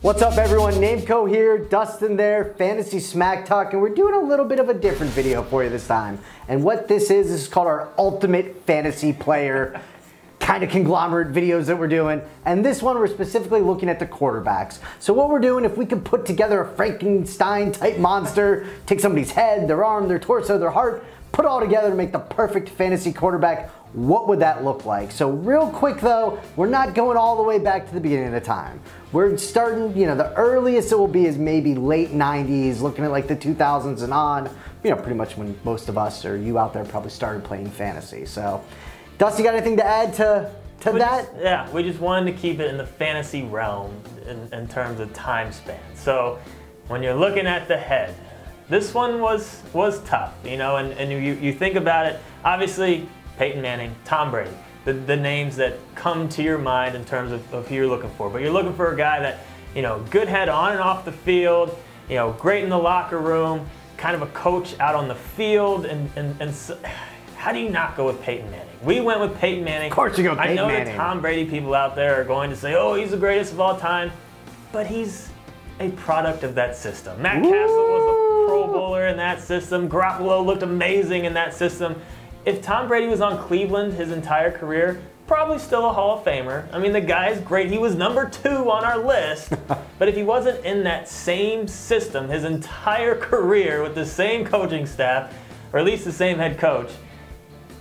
What's up everyone, Nameco here, Dustin there, Fantasy Smack Talk, and we're doing a little bit of a different video for you this time. And what this is called our Ultimate Fantasy Player kind of conglomerate videos that we're doing. And this one we're specifically looking at the quarterbacks. So what we're doing, if we could put together a Frankenstein type monster, take somebody's head, their arm, their torso, their heart, put it all together to make the perfect fantasy quarterback, what would that look like? So real quick though, we're not going all the way back to the beginning of the time. We're starting, the earliest it will be is maybe late 90s, looking at like the 2000s and on, pretty much when most of us or you out there probably started playing fantasy. So, Dusty, got anything to add to that? We just wanted to keep it in the fantasy realm in terms of time span. So, when you're looking at the head, this one was tough, and you think about it, obviously, Peyton Manning, Tom Brady, the names that come to your mind in terms of who you're looking for. But you're looking for a guy that, good head on and off the field, great in the locker room, kind of a coach out on the field, and so, how do you not go with Peyton Manning? We went with Peyton Manning. Of course you go Peyton Manning. I know the Tom Brady people out there are going to say, oh, he's the greatest of all time, but he's a product of that system. Matt Castle was a Pro Bowler in that system. Garoppolo looked amazing in that system. If Tom Brady was on Cleveland his entire career, probably still a Hall of Famer. I mean, the guy's great. He was number 2 on our list. But if he wasn't in that same system his entire career with the same coaching staff, or at least the same head coach,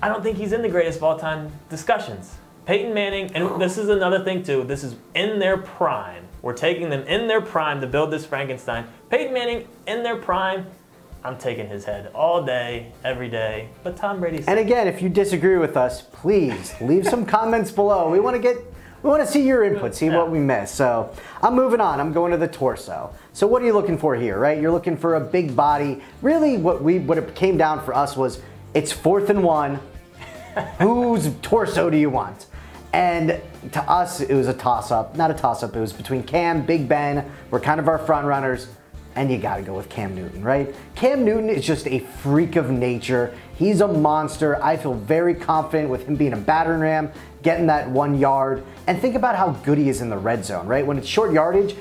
I don't think he's in the greatest of all time discussions. Peyton Manning, and this is another thing too, this is in their prime. We're taking them in their prime to build this Frankenstein. Peyton Manning in their prime, I'm taking his head all day, every day, but Tom Brady's. And again, if you disagree with us, please leave some comments below. We want to see your input, see what we missed. So I'm moving on. I'm going to the torso. So what are you looking for here, right? You're looking for a big body. Really, what it came down for us was it's 4th and 1. Whose torso do you want? And to us, it was a toss-up. Not a toss-up. It was between Cam, Big Ben. We're kind of our front runners. And you gotta go with Cam Newton, right? Cam Newton is just a freak of nature. He's a monster. I feel very confident with him being a battering ram, getting that 1 yard. And think about how good he is in the red zone, right? When it's short yardage,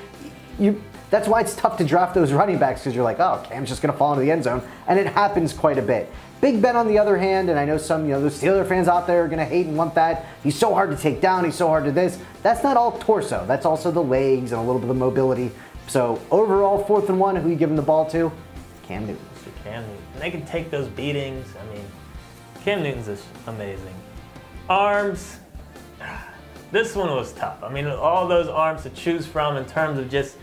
that's why it's tough to draft those running backs, because you're like, oh, Cam's just gonna fall into the end zone. And it happens quite a bit. Big Ben on the other hand, and I know some, those Steeler fans out there are gonna hate and want that. He's so hard to take down, he's so hard to this. That's not all torso. That's also the legs and a little bit of mobility. So overall, 4th and 1, who you giving the ball to? Cam Newton. Cam Newton. And they can take those beatings. I mean, Cam Newton's just amazing. Arms. This one was tough. I mean, all those arms to choose from in terms of just,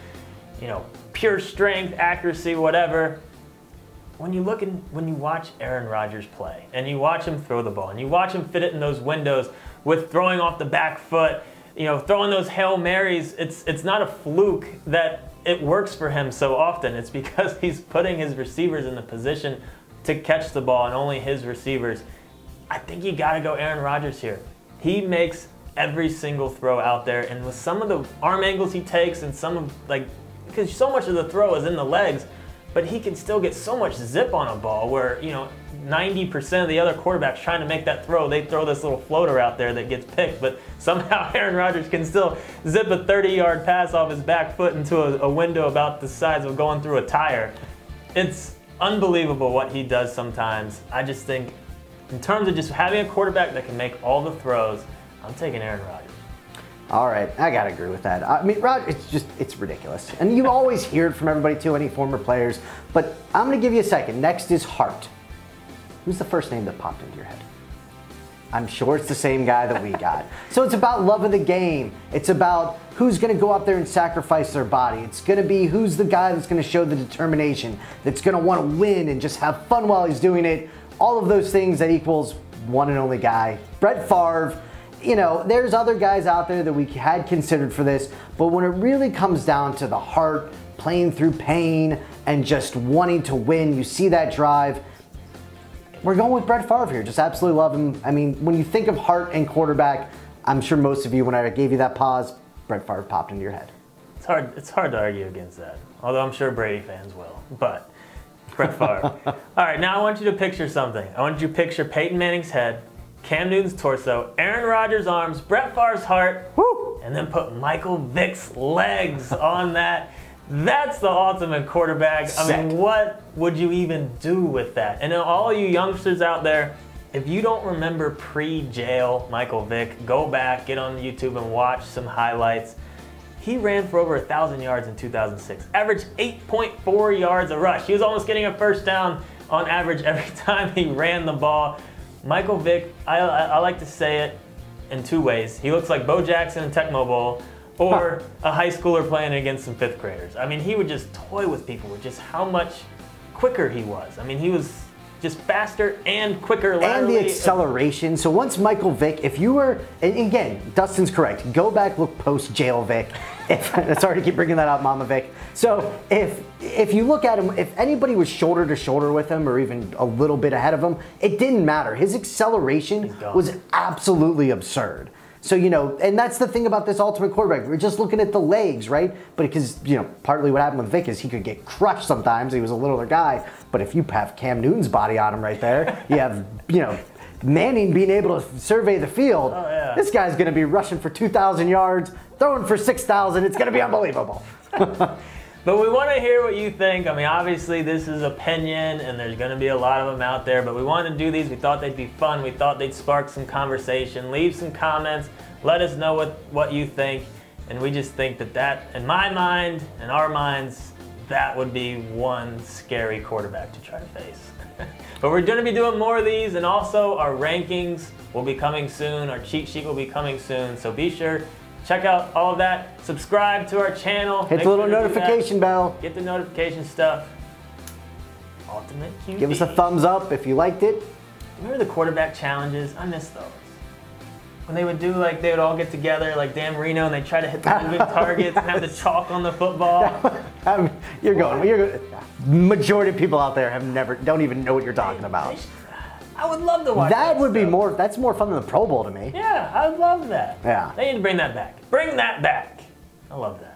pure strength, accuracy, whatever. When you watch Aaron Rodgers play, and you watch him throw the ball, and you watch him fit it in those windows with throwing off the back foot, throwing those Hail Marys, it's not a fluke that it works for him so often. It's because he's putting his receivers in the position to catch the ball, and only his receivers. I think you gotta go Aaron Rodgers here. He makes every single throw out there, and with some of the arm angles he takes, and because so much of the throw is in the legs, but he can still get so much zip on a ball where, 90% of the other quarterbacks trying to make that throw, they throw this little floater out there that gets picked, but somehow Aaron Rodgers can still zip a 30-yard pass off his back foot into a window about the size of going through a tire. It's unbelievable what he does sometimes. I just think, in terms of just having a quarterback that can make all the throws, I'm taking Aaron Rodgers. All right, I gotta agree with that. I mean, it's ridiculous. And you always hear it from everybody too, any former players, but I'm gonna give you a second. Next is Hart. Who's the first name that popped into your head? I'm sure it's the same guy that we got. So it's about love of the game. It's about who's gonna go out there and sacrifice their body. It's gonna be who's the guy that's gonna show the determination, that's gonna wanna win and just have fun while he's doing it. All of those things that equals one and only guy. Brett Favre. There's other guys out there that we had considered for this, but when it really comes down to the heart, playing through pain, and just wanting to win, you see that drive. We're going with Brett Favre here. Just absolutely love him. I mean, when you think of heart and quarterback, I'm sure most of you, when I gave you that pause, Brett Favre popped into your head. It's hard to argue against that, although I'm sure Brady fans will, but Brett Favre. All right, now I want you to picture something. I want you to picture Peyton Manning's head, Cam Newton's torso, Aaron Rodgers' arms, Brett Favre's heart, Woo! and then put Michael Vick's legs on that. That's the ultimate quarterback. I mean, what would you even do with that? And all you youngsters out there, if you don't remember pre-jail Michael Vick, go back, get on YouTube and watch some highlights. He ran for over 1,000 yards in 2006, averaged 8.4 yards a rush. He was almost getting a first down on average every time he ran the ball. Michael Vick, I like to say it in two ways. He looks like Bo Jackson in Tecmo Bowl, or a high schooler playing against some fifth graders. I mean, he would just toy with people with just how much quicker he was. I mean, he was just faster and quicker laterally. And the acceleration. So once Michael Vick, if you were, and again, Dustin's correct, go back, look post-jail Vick. Sorry to keep bringing that up, Mama Vick. So if you look at him, if anybody was shoulder to shoulder with him or even a little bit ahead of him, it didn't matter. His acceleration was absolutely absurd. So, you know, and that's the thing about this ultimate quarterback. We're just looking at the legs, right? But because, you know, partly what happened with Vick is he could get crushed sometimes. He was a littler guy. But if you have Cam Newton's body on him right there, you have, you know, Manning being able to survey the field. Oh, yeah. This guy's going to be rushing for 2,000 yards, throwing for 6,000. It's going to be unbelievable. But we want to hear what you think. I mean, obviously this is opinion and there's going to be a lot of them out there, but we wanted to do these. We thought they'd be fun. We thought they'd spark some conversation. Leave some comments. Let us know what you think. And we just think that in my mind, in our minds, that would be one scary quarterback to try to face. But we're going to be doing more of these, and also our rankings will be coming soon. Our cheat sheet will be coming soon. So be sure check out all of that. Subscribe to our channel. Hit the little notification bell. Get the notification stuff. Ultimate QB. Give us a thumbs up if you liked it. Remember the quarterback challenges? I miss those. When they would do, like, they would all get together, like Dan Marino, and they try to hit the moving targets and have the chalk on the football. You're going. Majority of people out there don't even know what you're talking about. I would love to watch that. That would be more. That's more fun than the Pro Bowl to me. Yeah, I would love that. Yeah. They need to bring that back. Bring that back. I love that.